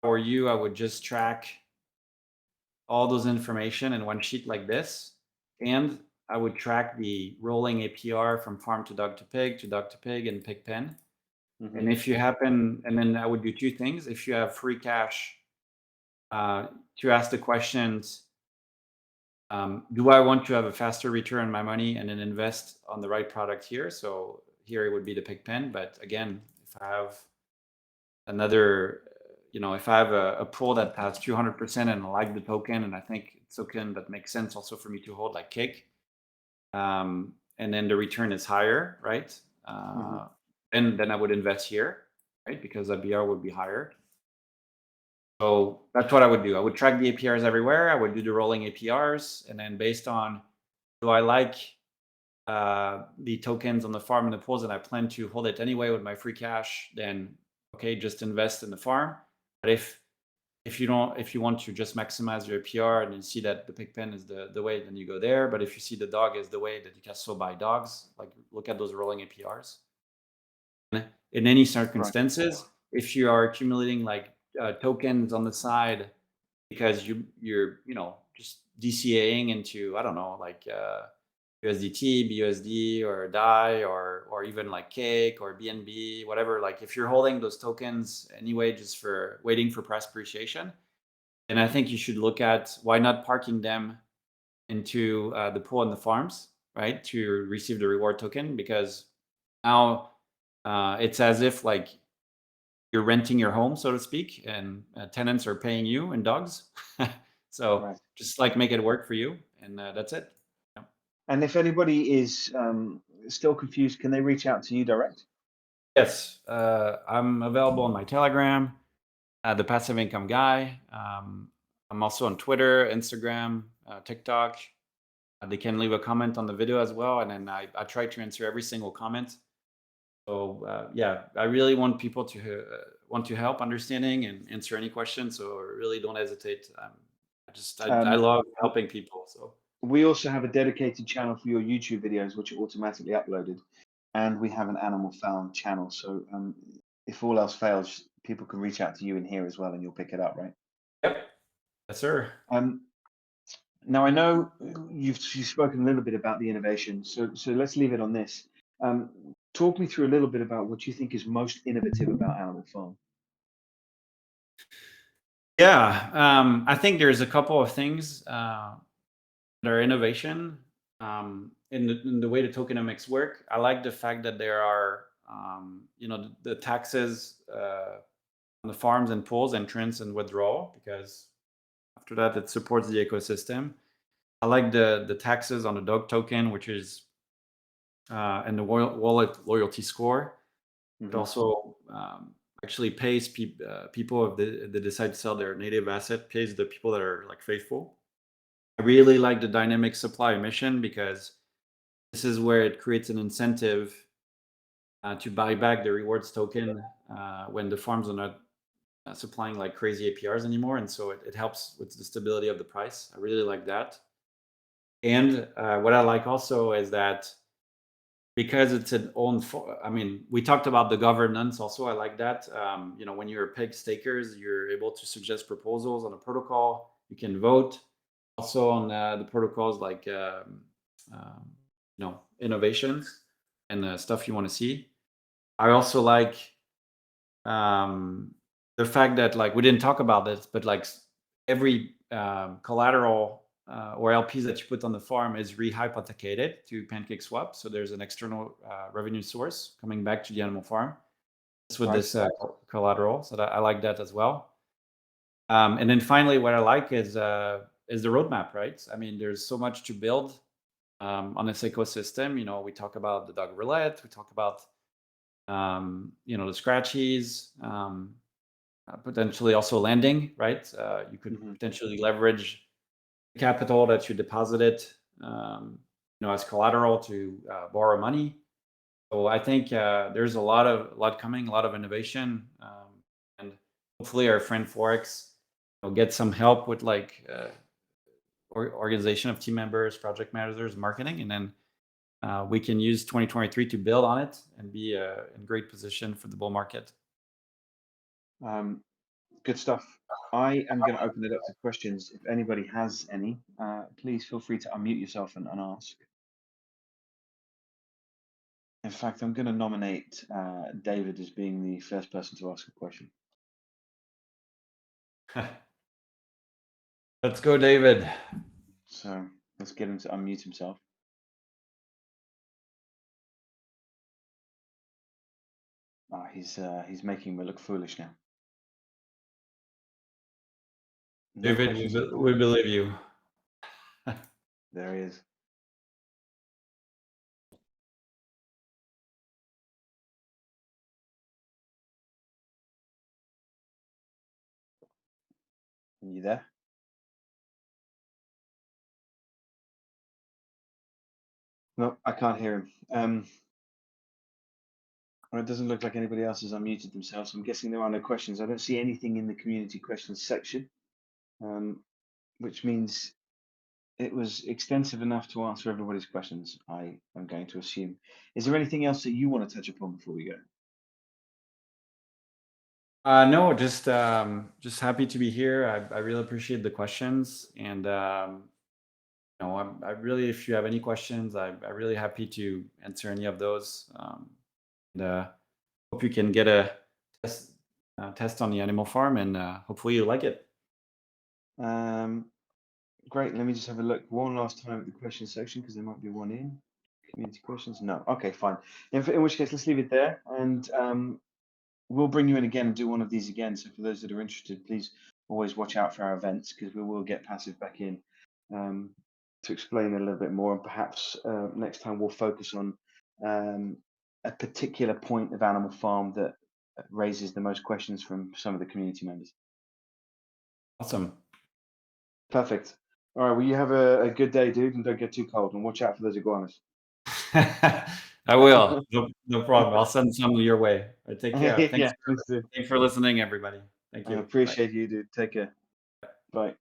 For you, I would just track all those information in one sheet like this, and I would track the rolling APR from farm to dog to pig and pig pen.
Mhm.
And if you happen, and then I would do two things. If you have free cash, to ask the questions, do I want to have a faster return on my money and then invest on the right product here? So here it would be the pig pen. But again, if I have another, if I have a pool that has 200% and I like the token and I think it's a token that makes sense also for me to hold like cake, and then the return is higher, right? And then I would invest here, right? Because that BR would be higher. So that's what I would do. I would track the APRs everywhere. I would do the rolling APRs, and then based on do I like the tokens on the farm and the pools, and I plan to hold it anyway with my free cash, then okay, just invest in the farm. But if you want to just maximize your APR and you see that the pig pen is the way, then you go there. But if you see the dog is the way, that you can still buy dogs. Like look at those rolling APRs. In any circumstances, if you are accumulating like tokens on the side because you're just DCAing into, I don't know, like USDT, BUSD, or DAI, or even like Cake or BNB, whatever. Like if you're holding those tokens anyway, just for waiting for price appreciation, then I think you should look at why not parking them into the pool and the farms, right, to receive the reward token, because now it's as if like you're renting your home, so to speak, and tenants are paying you in dogs. So
Right.
just like make it work for you, and that's it. Yeah.
And if anybody is still confused, can they reach out to you direct?
Yes, I'm available on my Telegram, the Passive Income Guy. I'm also on Twitter, Instagram, TikTok. They can leave a comment on the video as well, and then I try to answer every single comment. So yeah, I really want people to want to help understanding and answer any questions. So really don't hesitate. I love helping people. So
We also have a dedicated channel for your YouTube videos, which are automatically uploaded, and we have an Animal Farm channel. So if all else fails, people can reach out to you in here as well, and you'll pick it up, right?
yep, yes sir.
Now I know you've spoken a little bit about the innovation, so let's leave it on this. Talk me through a little bit about what you think is most innovative about Animal Farm.
Yeah, I think there's a couple of things that are innovation in the way the tokenomics work. I like the fact that there are the taxes on the farms and pools, entrance and withdrawal, because after that it supports the ecosystem. I like the taxes on the dog token, which is and the wallet loyalty score. It also actually pays people if they decide to sell their native asset, pays the people that are like faithful. I really like the dynamic supply emission, because this is where it creates an incentive to buy back the rewards token when the farms are not supplying like crazy APRs anymore, and so it helps with the stability of the price. I really like that. And what I like also is that because it's an own, I mean, we talked about the governance also. I like that. When you're pig stakers, you're able to suggest proposals on a protocol. You can vote also on the protocols, like innovations and stuff you want to see. I also like the fact that, like, we didn't talk about this, but like every collateral or LPs that you put on the farm is rehypothecated to PancakeSwap. So there's an external revenue source coming back to the animal farm with this collateral. So I like that as well. And then finally, what I like is the roadmap, right? I mean, there's so much to build on this ecosystem. We talk about the dog roulette. We talk about the scratchies. Potentially also lending, right? You could potentially leverage capital that you deposited, as collateral to borrow money. So I think there's a lot coming, a lot of innovation, and hopefully our friend Forex will get some help with like organization of team members, project managers, marketing, and then we can use 2023 to build on it and be in great position for the bull market.
Good stuff. I am going to open it up to questions. If anybody has any, please feel free to unmute yourself and ask. In fact, I'm going to nominate David as being the first person to ask a question.
Let's go, David.
So let's get him to unmute himself. Oh, he's making me look foolish now. No
David,
questions.
we believe you.
There he is. Are you there? No, I can't hear him. Well, it doesn't look like anybody else has unmuted themselves. I'm guessing there are no questions. I don't see anything in the community questions section, which means it was extensive enough to answer everybody's questions, I am going to assume. Is there anything else that you want to touch upon before we go?
No, just happy to be here. I really appreciate the questions, and you know, I really, if you have any questions, I'm really happy to answer any of those. And hope you can get a test on the animal farm, and hopefully you like it.
Great. Let me just have a look one last time at the question section because there might be one in. Community questions? No. Okay, fine. In which case, let's leave it there, and we'll bring you in again and do one of these again. So for those that are interested, please always watch out for our events because we will get Passive back in to explain a little bit more, and perhaps next time we'll focus on a particular point of Animal Farm that raises the most questions from some of the community members.
Awesome.
Perfect. All right. Well, you have a good day, dude, and don't get too cold, and watch out for those iguanas.
I will. No problem. I'll send some your way. Take care.
Yeah,
Thanks for listening, everybody. Thank
I
you.
appreciate you, dude. Take care. Bye.